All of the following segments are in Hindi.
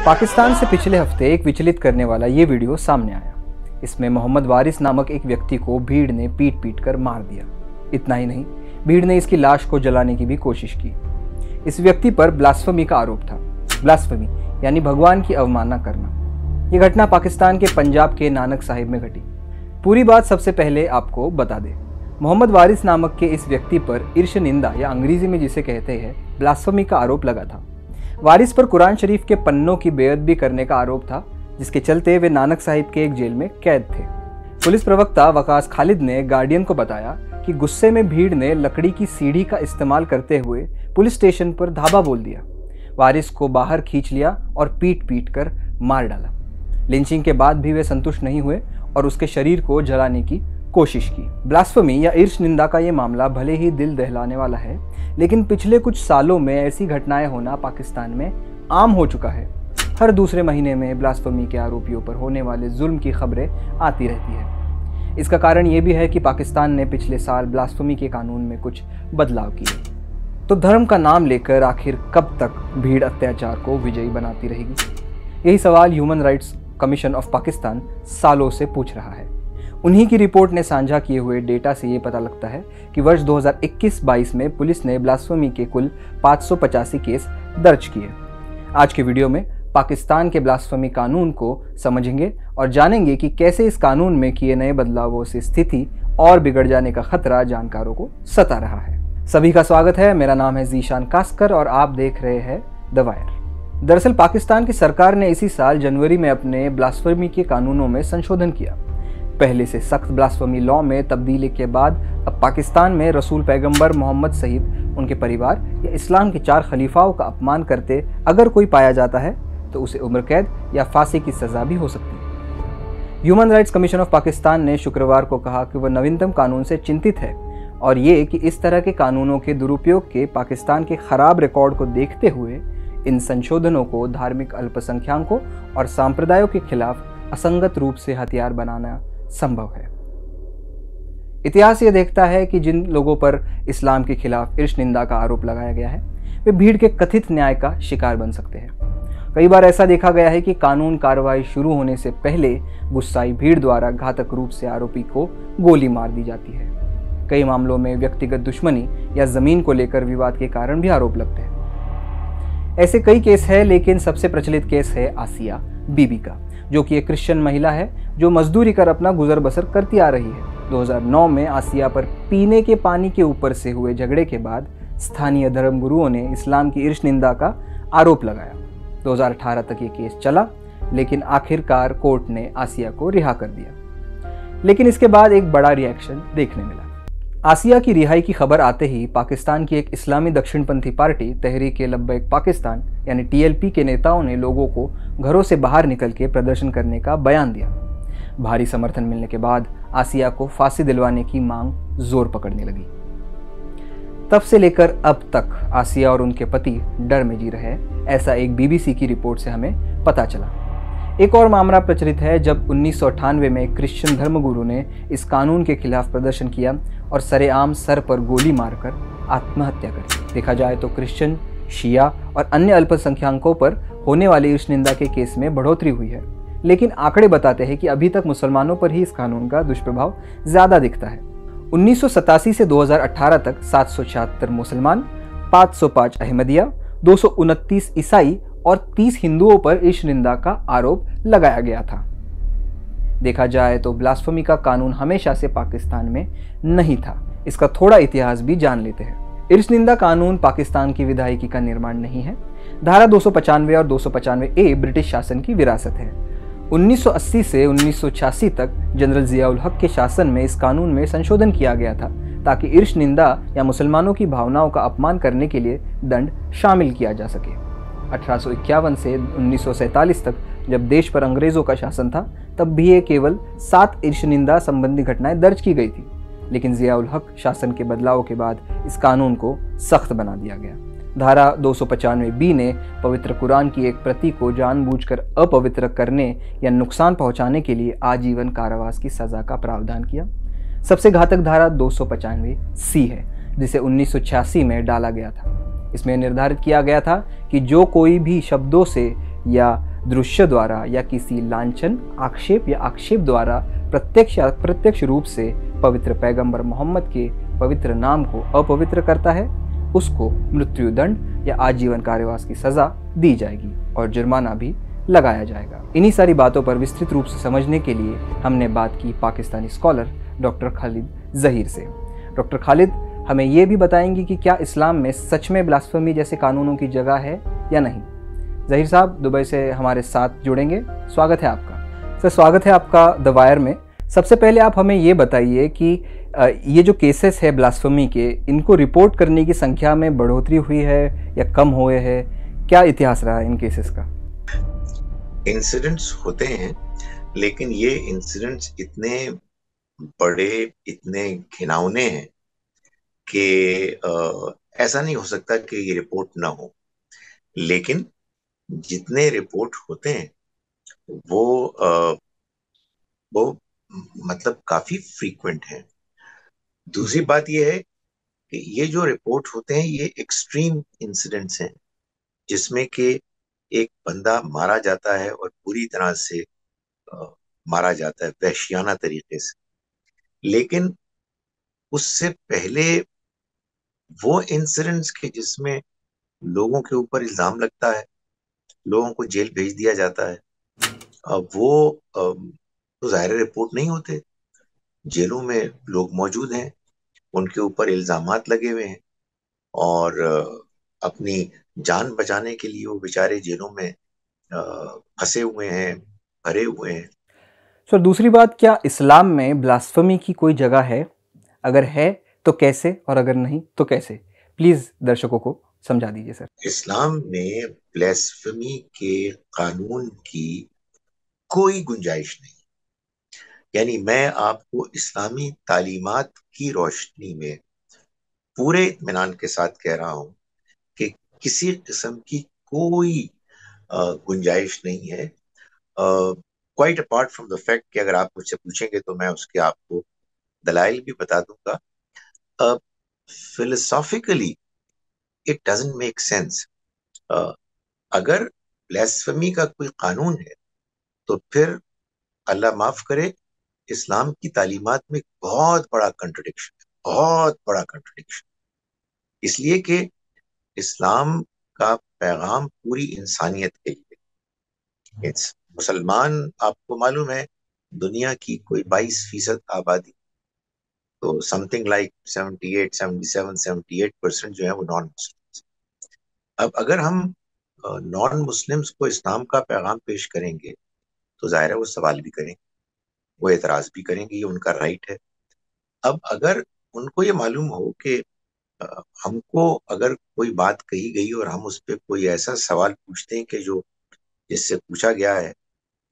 पाकिस्तान से पिछले हफ्ते एक विचलित करने वाला ये वीडियो सामने आया। इसमें मोहम्मद वारिस नामक एक व्यक्ति को भीड़ ने पीट पीट कर मार दिया। इतना ही नहीं, भीड़ ने इसकी लाश को जलाने की भी कोशिश की। इस व्यक्ति पर ब्लास्फेमी का आरोप था। ब्लास्फेमी यानी भगवान की अवमानना करना। ये घटना पाकिस्तान के पंजाब के नानक साहिब में घटी। पूरी बात सबसे पहले आपको बता दें। मोहम्मद वारिस नामक के इस व्यक्ति पर ईर्ष निंदा या अंग्रेजी में जिसे कहते हैं ब्लास्फेमी का आरोप लगा था। वारिस पर कुरान शरीफ के पन्नों की बेअदबी करने का आरोप था, जिसके चलते वे नानक साहिब के एक जेल में कैद थे। पुलिस प्रवक्ता वकास खालिद ने गार्डियन को बताया कि गुस्से में भीड़ ने लकड़ी की सीढ़ी का इस्तेमाल करते हुए पुलिस स्टेशन पर धावा बोल दिया। वारिस को बाहर खींच लिया और पीट पीट कर मार डाला। लिंचिंग के बाद भी वे संतुष्ट नहीं हुए और उसके शरीर को जलाने की कोशिश की। ब्लास्फेमी या ईर्ष निंदा का ये मामला भले ही दिल दहलाने वाला है, लेकिन पिछले कुछ सालों में ऐसी घटनाएं होना पाकिस्तान में आम हो चुका है। हर दूसरे महीने में ब्लास्फेमी के आरोपियों पर होने वाले जुल्म की खबरें आती रहती है। इसका कारण ये भी है कि पाकिस्तान ने पिछले साल ब्लास्फेमी के कानून में कुछ बदलाव किए। तो धर्म का नाम लेकर आखिर कब तक भीड़ अत्याचार को विजयी बनाती रहेगी? यही सवाल human rights commission of Pakistan सालों से पूछ रहा है। उन्हीं की रिपोर्ट ने साझा किए हुए डेटा से ये पता लगता है कि वर्ष 2021-22 में पुलिस ने ब्लास्फेमी के कुल 585 केस दर्ज किए। आज के वीडियो में पाकिस्तान के ब्लास्फेमी कानून को समझेंगे और जानेंगे कि कैसे इस कानून में किए नए बदलावों से स्थिति और बिगड़ जाने का खतरा जानकारों को सता रहा है। सभी का स्वागत है। मेरा नाम है ज़ीशान कास्कर और आप देख रहे हैं द वायर। दरअसल पाकिस्तान की सरकार ने इसी साल जनवरी में अपने ब्लास्फेमी के कानूनों में संशोधन किया। पहले से सख्त ब्लास्फेमी लॉ में तब्दीली के बाद अब पाकिस्तान में रसूल पैगंबर मोहम्मद सहित उनके परिवार या इस्लाम के 4 खलीफाओं का अपमान करते अगर कोई पाया जाता है तो उसे उम्र कैद या फांसी की सजा भी हो सकती है। Human rights commission of Pakistan ने शुक्रवार को कहा कि वह नवीनतम कानून से चिंतित है और ये कि इस तरह के कानूनों के दुरुपयोग के पाकिस्तान के खराब रिकॉर्ड को देखते हुए इन संशोधनों को धार्मिक अल्पसंख्यकों और सांप्रदायों के खिलाफ असंगत रूप से हथियार बनाना संभव है। इतिहास ये देखता है कि जिन लोगों पर इस्लाम के खिलाफ ईर्ष निंदा का आरोप लगाया गया है वे भीड़ के कथित न्याय का शिकार बन सकते हैं। कई बार ऐसा देखा गया है कि कानून कार्रवाई शुरू होने से पहले गुस्साई भीड़ द्वारा घातक रूप से आरोपी को गोली मार दी जाती है। कई मामलों में व्यक्तिगत दुश्मनी या जमीन को लेकर विवाद के कारण भी आरोप लगते हैं। ऐसे कई केस है, लेकिन सबसे प्रचलित केस है आसिया बीबी का, जो कि एक क्रिश्चियन महिला है जो मजदूरी कर अपना गुजर बसर करती आ रही है। 2009 में आसिया पर पीने के पानी के ऊपर से हुए झगड़े के बाद स्थानीय धर्मगुरुओं ने इस्लाम की ईर्ष निंदा का आरोप लगाया। 2018 तक ये केस चला, लेकिन आखिरकार कोर्ट ने आसिया को रिहा कर दिया। लेकिन इसके बाद एक बड़ा रिएक्शन देखने मिला। आसिया की रिहाई की खबर आते ही पाकिस्तान की एक इस्लामी दक्षिणपंथी पार्टी तहरीक लब्बैक पाकिस्तान यानी TLP के नेताओं ने लोगों को घरों से बाहर निकल के प्रदर्शन करने का बयान दिया। भारी समर्थन मिलने के बाद आसिया को फांसी दिलवाने की मांग जोर पकड़ने लगी। तब से लेकर अब तक आसिया और उनके पति डर में जी रहे, ऐसा एक BBC की रिपोर्ट से हमें पता चला। एक और मामला प्रचलित है जब 1998 में एक क्रिश्चियन धर्मगुरु ने इस कानून के खिलाफ प्रदर्शन किया और सरेआम सर पर गोली मारकर आत्महत्या कर। देखा जाए तो क्रिश्चियन, शिया और अन्य अल्पसंख्यकों पर होने वाली ईर्ष निंदा के केस में बढ़ोतरी हुई है, लेकिन आंकड़े बताते हैं कि अभी तक मुसलमानों पर ही इस कानून का दुष्प्रभाव ज्यादा दिखता है। 1987 से 2018 तक 776 मुसलमान, 505 अहमदिया, 229 ईसाई और 30 हिंदुओं पर ईर्ष निंदा का आरोप लगाया गया था। देखा जाए तो ब्लास्फेमी का कानून हमेशा से पाकिस्तान में नहीं था। इसका थोड़ा इतिहास भी जान लेते हैं। ईर्ष निंदा कानून पाकिस्तान की विधायिकी का निर्माण नहीं है। धारा 295 और 295A ब्रिटिश शासन की विरासत है। 1980 से 1986 तक जनरल जियाउल हक के शासन में इस कानून में संशोधन किया गया था ताकि ईर्ष निंदा या मुसलमानों की भावनाओं का अपमान करने के लिए दंड शामिल किया जा सके। 1851 से 1947 तक जब देश पर अंग्रेजों का शासन था, तब भी ये केवल 7 ईर्ष निंदा संबंधी घटनाएं दर्ज की गई थी, लेकिन जियाउल हक शासन के बदलाव के बाद इस कानून को सख्त बना दिया गया। धारा 295B ने पवित्र कुरान की एक प्रति को जानबूझकर अपवित्र करने या नुकसान पहुंचाने के लिए आजीवन कारावास की सजा का प्रावधान किया। सबसे घातक धारा 295C है, जिसे 1986 में डाला गया था। इसमें निर्धारित किया गया था कि जो कोई भी शब्दों से या दृश्य द्वारा या किसी लांछन, आक्षेप या आक्षेप द्वारा प्रत्यक्ष या अप्रत्यक्ष रूप से पवित्र पैगंबर मोहम्मद के पवित्र नाम को अपवित्र करता है, उसको मृत्युदंड या आजीवन कारावास की सजा दी जाएगी और जुर्माना भी लगाया जाएगा। इन्हीं सारी बातों पर विस्तृत रूप से समझने के लिए हमने बात की पाकिस्तानी स्कॉलर डॉक्टर खालिद ज़हीर से। डॉक्टर खालिद हमें ये भी बताएंगे कि क्या इस्लाम में सच में ब्लास्फेमी जैसे कानूनों की जगह है या नहीं। ज़हीर साहब दुबई से हमारे साथ जुड़ेंगे, स्वागत है आपका। सर स्वागत है आपका द वायर में। सबसे पहले आप हमें ये बताइए कि ये जो केसेस है ब्लास्फेमी के, इनको रिपोर्ट करने की संख्या में बढ़ोतरी हुई है या कम हुए हैं, क्या इतिहास रहा है इन केसेस का? इंसिडेंट्स होते हैं, लेकिन ये इंसिडेंट्स इतने बड़े, इतने घिनौने हैं कि ऐसा नहीं हो सकता कि ये रिपोर्ट ना हो। लेकिन जितने रिपोर्ट होते हैं वो वो मतलब काफी फ्रीक्वेंट है। दूसरी बात ये है कि ये जो रिपोर्ट होते हैं ये एक्सट्रीम इंसिडेंट्स हैं, जिसमें कि एक बंदा मारा जाता है और पूरी तरह से अ, मारा जाता है वहशियाना तरीके से। लेकिन उससे पहले वो इंसिडेंट्स के जिसमें लोगों के ऊपर इल्जाम लगता है, लोगों को जेल भेज दिया जाता है, अब वो तो ज़ाहिर रिपोर्ट नहीं होते। जेलों में लोग मौजूद हैं, उनके ऊपर इल्जामात लगे हुए हैं और अपनी जान बचाने के लिए वो बेचारे जेलों में फंसे हुए हैं, भरे हुए हैं। सर दूसरी बात, क्या इस्लाम में ब्लास्फेमी की कोई जगह है? अगर है तो कैसे, और अगर नहीं तो कैसे? प्लीज दर्शकों को समझा दीजिए सर। इस्लाम में ब्lasphemy के कानून की कोई गुंजाइश नहीं। यानी मैं आपको इस्लामी तालीमात की रोशनी में पूरे इत्मीनान के साथ कह रहा हूं कि किसी किस्म की कोई गुंजाइश नहीं है। Quite apart from the fact कि अगर आप मुझसे पूछेंगे तो मैं उसके आपको दलाइल भी बता दूंगा। Philosophically it doesn't make sense. अगर ब्लास्फेमी का कोई कानून है तो फिर अल्लाह माफ करे, इस्लाम की तालीमात में बहुत बड़ा कंट्रडिक्शन है, बहुत बड़ा कंट्रडिक्शन। इसलिए कि इस्लाम का पैगाम पूरी इंसानियत के लिए। मुसलमान, आपको मालूम है, दुनिया की कोई 22% आबादी, तो समथिंग लाइक 78, 77, 78% जो है वो नॉन मुस्लिम। अब अगर हम नॉन मुस्लिम्स को इस्लाम का पैगाम पेश करेंगे तो जाहिर है वो सवाल भी करेंगे, वो एतराज भी करेंगे, ये उनका राइट है। अब अगर उनको ये मालूम हो कि हमको अगर कोई बात कही गई और हम उस पर कोई ऐसा सवाल पूछते हैं कि जो जिससे पूछा गया है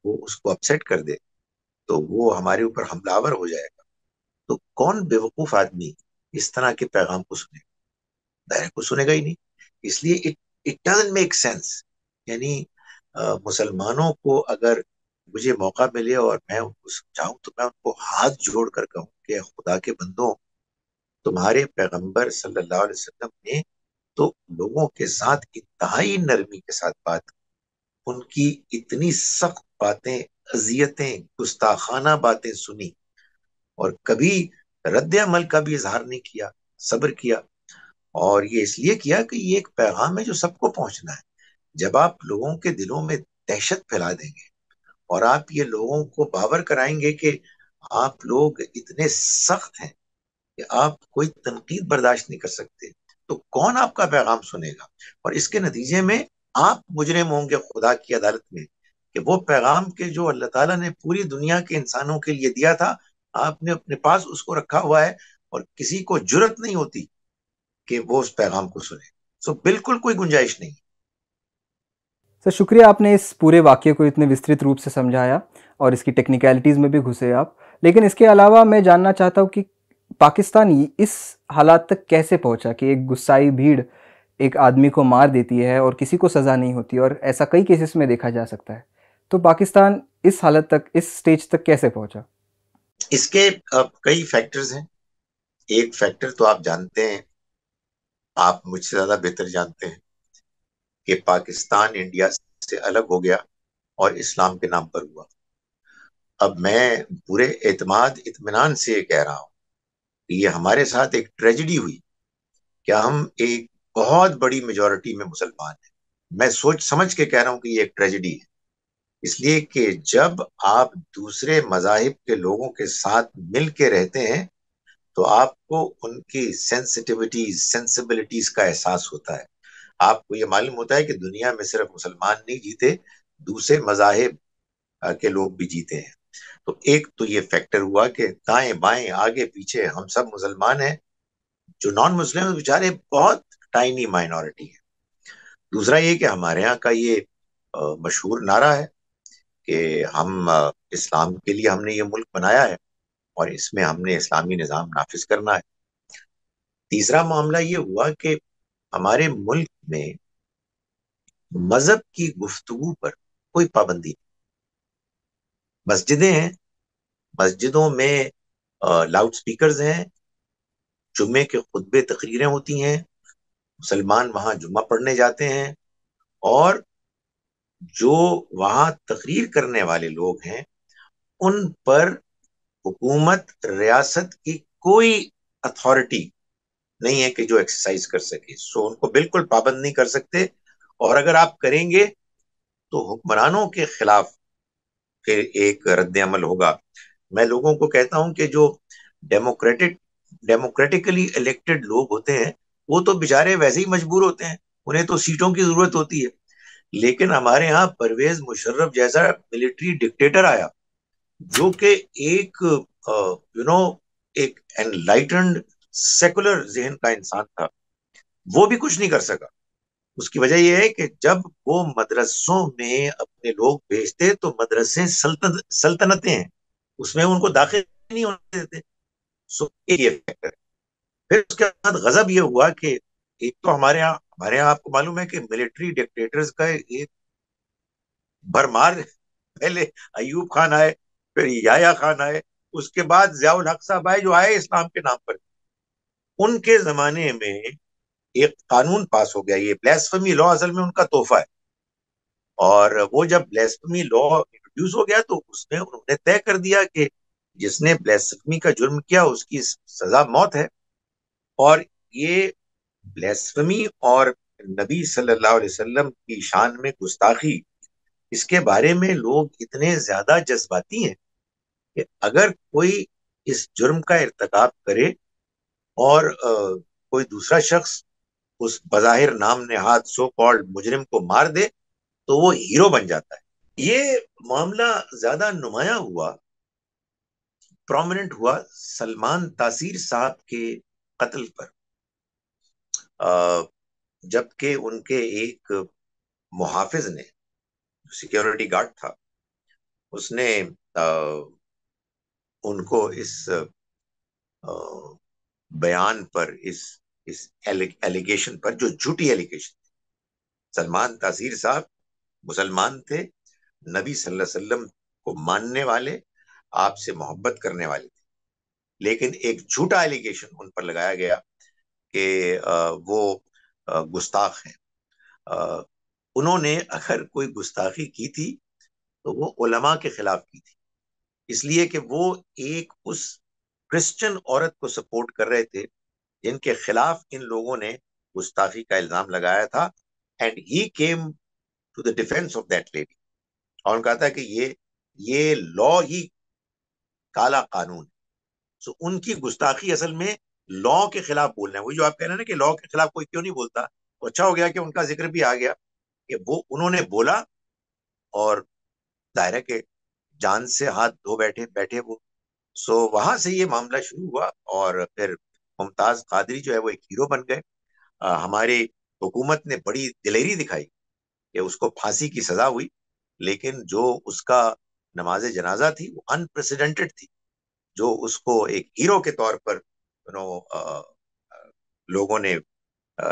वो उसको अपसेट कर दे, तो वो हमारे ऊपर हमलावर हो जाएगा, तो कौन बेवकूफ आदमी इस तरह के पैगाम को सुनेगा? दायरे को सुनेगा ही नहीं। इसलिए it it doesn't make sense. यानी मुसलमानों को अगर मुझे मौका मिले और मैं उनको समझाऊं तो मैं उनको हाथ जोड़ कर कहूं कि खुदा के बंदों, तुम्हारे पैगंबर सल्लल्लाहु अलैहि वसल्लम ने तो लोगों के साथ इंतहाई नरमी के साथ बात, उनकी इतनी सख्त बातें, अजियतें, गुस्ताखाना बातें सुनी और कभी रद्द अमल का भी इजहार नहीं किया, सब्र किया। और ये इसलिए किया कि ये एक पैगाम है जो सबको पहुंचना है। जब आप लोगों के दिलों में दहशत फैला देंगे और आप ये लोगों को बावर कराएंगे कि आप लोग इतने सख्त हैं कि आप कोई तनकीद बर्दाश्त नहीं कर सकते, तो कौन आपका पैगाम सुनेगा? और इसके नतीजे में आप मुजरिम होंगे खुदा की अदालत में कि वो पैगाम के जो अल्लाह ताला ने पूरी दुनिया के इंसानों के लिए दिया था, आपने अपने पास उसको रखा हुआ है और किसी को जुर्रत नहीं होती कि वो उस पैगाम को सुने। सो बिल्कुल कोई गुंजाइश नहीं। सर शुक्रिया, आपने इस पूरे वाक्य को इतने विस्तृत रूप से समझाया और इसकी टेक्निकलिटीज़ में भी घुसे आप। लेकिन इसके अलावा मैं जानना चाहता हूँ कि पाकिस्तान इस हालात तक कैसे पहुंचा कि एक गुस्साई भीड़ एक आदमी को मार देती है और किसी को सज़ा नहीं होती, और ऐसा कई केसेस में देखा जा सकता है। तो पाकिस्तान इस हालत तक, इस स्टेज तक कैसे पहुंचा? इसके कई फैक्टर्स हैं। एक फैक्टर तो आप जानते हैं, आप मुझसे ज्यादा बेहतर जानते हैं कि पाकिस्तान इंडिया से अलग हो गया और इस्लाम के नाम पर हुआ। अब मैं पूरे एतमाद इत्मीनान से ये कह रहा हूं कि ये हमारे साथ एक ट्रेजिडी हुई। क्या हम एक बहुत बड़ी मेजोरिटी में मुसलमान हैं, मैं सोच समझ के कह रहा हूं कि ये एक ट्रेजिडी है। इसलिए कि जब आप दूसरे मजाहिब के लोगों के साथ मिल के रहते हैं तो आपको उनकी सेंसिटिविटीज सेंसिबिलिटीज का एहसास होता है। आपको ये मालूम होता है कि दुनिया में सिर्फ मुसलमान नहीं जीते, दूसरे मजाहिब के लोग भी जीते हैं। तो एक तो ये फैक्टर हुआ कि दाएं बाएं आगे पीछे हम सब मुसलमान हैं, जो नॉन मुस्लिम बेचारे बहुत टाइनी माइनॉरिटी है। दूसरा ये कि हमारे यहाँ का ये मशहूर नारा है कि हम इस्लाम के लिए हमने ये मुल्क बनाया है और इसमें हमने इस्लामी निज़ाम नाफिज करना है। तीसरा मामला ये हुआ कि हमारे मुल्क में मजहब की गुफ्तगू पर कोई पाबंदी नहीं। मस्जिदें हैं, मस्जिदों में लाउड स्पीकर्स हैं, जुम्मे के खुतबे तकरीरें होती हैं, मुसलमान वहां जुम्मा पढ़ने जाते हैं, और जो वहां तकरीर करने वाले लोग हैं उन पर हुकूमत रियासत की कोई अथॉरिटी नहीं है कि जो एक्सरसाइज कर सके। सो उनको बिल्कुल पाबंद नहीं कर सकते, और अगर आप करेंगे तो हुक्मरानों के खिलाफ फिर एक रद्द अमल होगा। मैं लोगों को कहता हूं कि जो डेमोक्रेटिकली इलेक्टेड लोग होते हैं वो तो बेचारे वैसे ही मजबूर होते हैं, उन्हें तो सीटों की जरूरत होती है। लेकिन हमारे यहाँ परवेज मुशर्रफ जैसा मिलिट्री डिक्टेटर आया जो कि एक एक एनलाइटन्ड सेकुलर जहन का इंसान था, वो भी कुछ नहीं कर सका। उसकी वजह यह है कि जब वो मदरसों में अपने लोग भेजते तो मदरसे सल्तनतें हैं, उसमें उनको दाखिल नहीं होने देते। सो ये फैक्टर है। फिर उसके बाद गजब ये हुआ कि एक तो हमारे यहाँ आपको मालूम है कि मिलिट्री डिक्टेटर्स का एक भरमार। पहले अयूब खान आए, फिर याया खान आए, उसके बाद जियाउल हक साहब आए जो आए इस्लाम के नाम पर। उनके जमाने में एक कानून पास हो गया, ये ब्लास्फेमी लॉ असल में उनका तोहफा है। और वो जब ब्लास्फेमी लॉ इंट्रोड्यूस हो गया तो उसमें उन्होंने तय कर दिया कि जिसने ब्लास्फेमी का जुर्म किया उसकी सजा मौत है। और ये ब्लास्फेमी और नबी सल्लल्लाहु अलैहि वसल्लम की शान में गुस्ताखी, इसके बारे में लोग इतने ज्यादा जज्बाती हैं कि अगर कोई इस जुर्म का इर्तकाब करे और कोई दूसरा शख्स उस बज़ाहिर नाम नेहाद सो कॉल्ड मुजरिम को मार दे तो वो हीरो बन जाता है। ये मामला ज्यादा नुमाया हुआ, प्रोमिनेंट हुआ सलमान तासीर साहब के कत्ल पर। जबकि उनके एक मुहाफिज ने, सिक्योरिटी गार्ड था, उसने उनको इस बयान पर, इस एलिगेशन पर, जो झूठी एलिगेशन। सलमान तासीर साहब मुसलमान थे, नबी सल्लल्लाहु अलैहि वसल्लम को मानने वाले, आपसे मोहब्बत करने वाले थे, लेकिन एक झूठा एलिगेशन उन पर लगाया गया कि वो गुस्ताख हैं। अ, उन्होंने अगर कोई गुस्ताखी की थी तो वो उलमा के खिलाफ की थी, इसलिए कि वो एक उस क्रिश्चियन औरत को सपोर्ट कर रहे थे जिनके खिलाफ इन लोगों ने गुस्ताखी का इल्जाम लगाया था। And he came to the defence of that lady, और कहा था कि ये लॉ ही काला कानून है। सो उनकी गुस्ताखी असल में लॉ के खिलाफ बोलना है। वही जो आप कह रहे हैं ना कि लॉ के खिलाफ कोई क्यों नहीं बोलता, तो अच्छा हो गया कि उनका जिक्र भी आ गया कि वो उन्होंने बोला, और दायरा के जान से हाथ धो बैठे बैठे वो। सो वहां से ये मामला शुरू हुआ और फिर मुमताज कादरी जो है वो एक हीरो बन गए। हमारी हुकूमत ने बड़ी दिलेरी दिखाई कि उसको फांसी की सजा हुई, लेकिन जो उसका नमाज जनाजा थी वो अनप्रेसिडेंटेड थी, जो उसको एक हीरो के तौर पर लोगों ने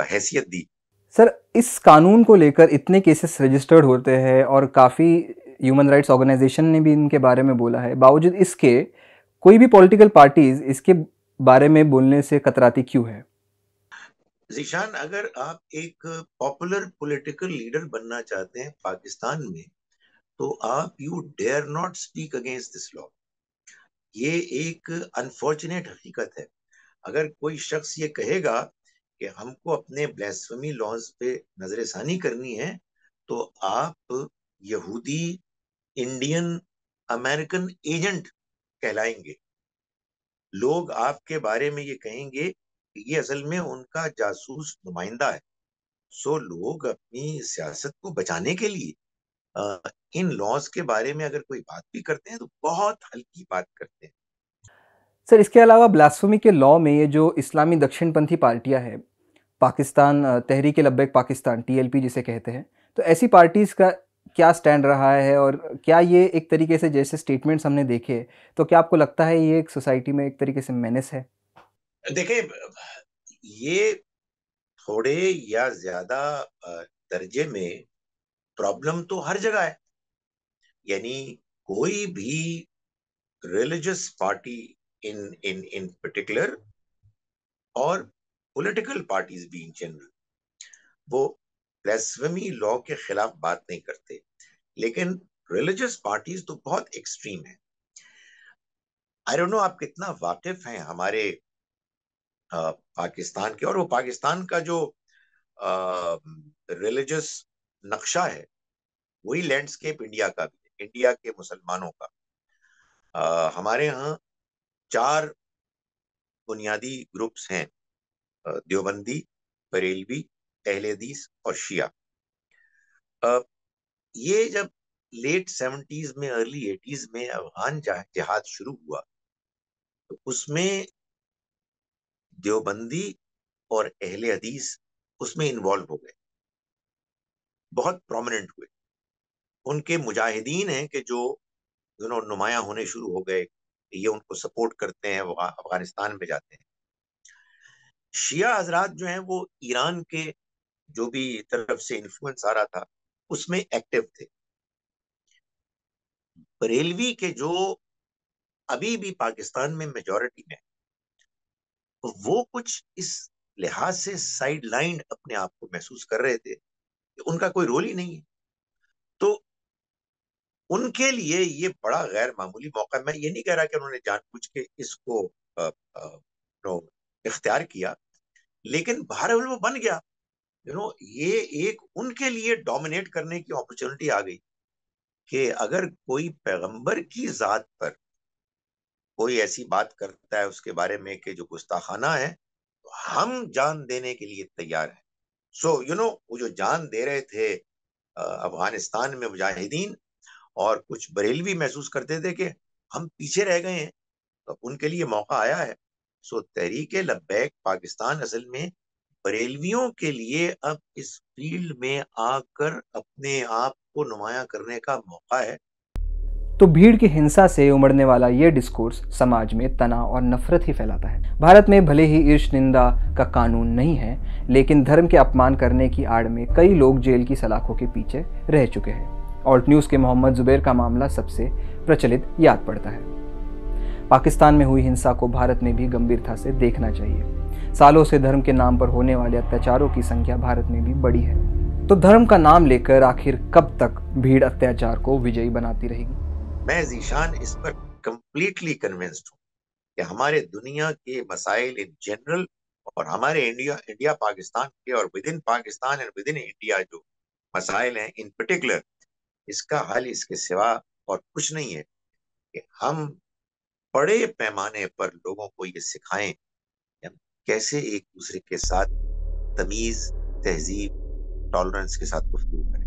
हैसियत दी। सर, इस कानून को लेकर इतने केसेस रजिस्टर्ड होते हैं और काफ़ी ह्यूमन राइट्स ऑर्गेनाइजेशन ने भी इनके बारे में बोला है, बावजूद इसके कोई भी पॉलिटिकल पार्टीज इसके बारे में बोलने से कतराती क्यों है? जीशान, अगर आप एक पॉपुलर पॉलिटिकल लीडर बनना चाहते हैं पाकिस्तान में, तो आप you dare not speak against this law. ये एक अनफॉर्चुनेट हकीकत है। अगर कोई शख्स ये कहेगा कि हमको अपने ब्lasphemy लॉज पे नजरसानी करनी है, तो आप यहूदी इंडियन अमेरिकन एजेंट कहलाएंगे। लोग आपके बारे में ये कहेंगे कि ये असल में उनका जासूस नुमाइंदा है। सो लोग अपनी सियासत को बचाने के लिए इन लॉज के बारे में अगर कोई बात भी करते हैं तो बहुत हल्की बात करते हैं। सर, इसके अलावा ब्लास्फेमी के लॉ में ये जो इस्लामी दक्षिणपंथी पार्टियां हैं, पाकिस्तान तहरीक लब्बैक पाकिस्तान, टीएलपी जिसे कहते हैं, तो ऐसी पार्टीज का क्या स्टैंड रहा है, और क्या ये एक तरीके से, जैसे स्टेटमेंट्स हमने देखे, तो क्या आपको लगता है ये एक सोसाइटी में एक तरीके से मेनेस है? देखिए, ये थोड़े या ज्यादा दर्जे में प्रॉब्लम तो हर जगह है। यानी कोई भी रिलीजियस पार्टी इन इन इन पर्टिकुलर, और पॉलिटिकल पार्टीज भी इन जनरल, वो ब्lasphemy लॉ के खिलाफ बात नहीं करते। लेकिन रिलीजियस पार्टीज तो बहुत एक्सट्रीम है। आई डोंट नो आप कितना वाकिफ हैं हमारे पाकिस्तान के, और वो पाकिस्तान का जो रिलीजियस नक्शा है वही लैंडस्केप इंडिया का भी है, इंडिया के मुसलमानों का। हमारे यहाँ चार बुनियादी ग्रुप्स हैं, देवबंदी, बरेलवी, अहले हदीस और शिया। अ, ये जब लेट 70s में, अर्ली 80s में अफगान जिहाद शुरू हुआ, तो उसमें देवबंदी और अहले हदीस उसमें इन्वॉल्व हो गए, बहुत प्रोमिनेंट हुए। उनके मुजाहिदीन हैं कि जो नुमाया होने शुरू हो गए, ये उनको सपोर्ट करते हैं, वो अफगानिस्तान में जाते हैं। शिया हजरात जो हैं वो ईरान के जो भी तरफ से इन्फ्लुएंस आ रहा था उसमें एक्टिव थे। बरेलवी के जो अभी भी पाकिस्तान में मेजॉरिटी में, तो वो कुछ इस लिहाज से साइड लाइन अपने आप को महसूस कर रहे थे कि उनका कोई रोल ही नहीं है। तो उनके लिए ये बड़ा गैर मामूली मौका। मैं ये नहीं कह रहा कि उन्होंने जानबूझ के इसको इख्तियार किया, लेकिन बहरहाल वो बन गया। ये एक उनके लिए डोमिनेट करने की अपॉर्चुनिटी आ गई कि अगर कोई पैगंबर की जात पर कोई ऐसी बात करता है उसके बारे में कि जो गुस्ताखाना है, तो हम जान देने के लिए तैयार हैं। सो वो जो जान दे रहे थे अफगानिस्तान में मुजाहिदीन, और कुछ बरेलवी महसूस करते थे कि हम पीछे रह गए हैं, तो उनके लिए मौका आया है। सो तहरीक लब्बैक पाकिस्तान असल में बरेलवियों के लिए अब इस फील्ड में आकर अपने आप को नुमाया करने का मौका है। तो भीड़ की हिंसा से उमड़ने वाला ये डिस्कोर्स समाज में तनाव और नफरत ही फैलाता है। भारत में भले ही ईर्ष निंदा का कानून नहीं है, लेकिन धर्म के अपमान करने की आड़ में कई लोग जेल की सलाखों के पीछे रह चुके हैं। ऑल्ट न्यूज़ के मोहम्मद जुबैर का मामला सबसे प्रचलित याद पड़ता है। पाकिस्तान में हुई हिंसा को भारत में भी गंभीरता से देखना चाहिए। सालों से धर्म के नाम पर होने वाले अत्याचारों की संख्या भारत में भी बढ़ी है। तो धर्म का नाम लेकर आखिर कब तक भीड़ अत्याचार को विजयी बनाती रहेगी? मैं जीशान इस पर कंप्लीटली कन्विंस्ड हूँ कि हमारे दुनिया के मसाइल इन जनरल, और हमारे इंडिया इंडिया पाकिस्तान के, और with in Pakistan and with in India जो मसाइल हैं इन पर्टिकुलर, इसका हल इसके सिवा और कुछ नहीं है कि हम बड़े पैमाने पर लोगों को ये सिखाएं कि हम कैसे एक दूसरे के साथ तमीज, तहजीब, टॉलरेंस के साथ गुफ्तगू करें।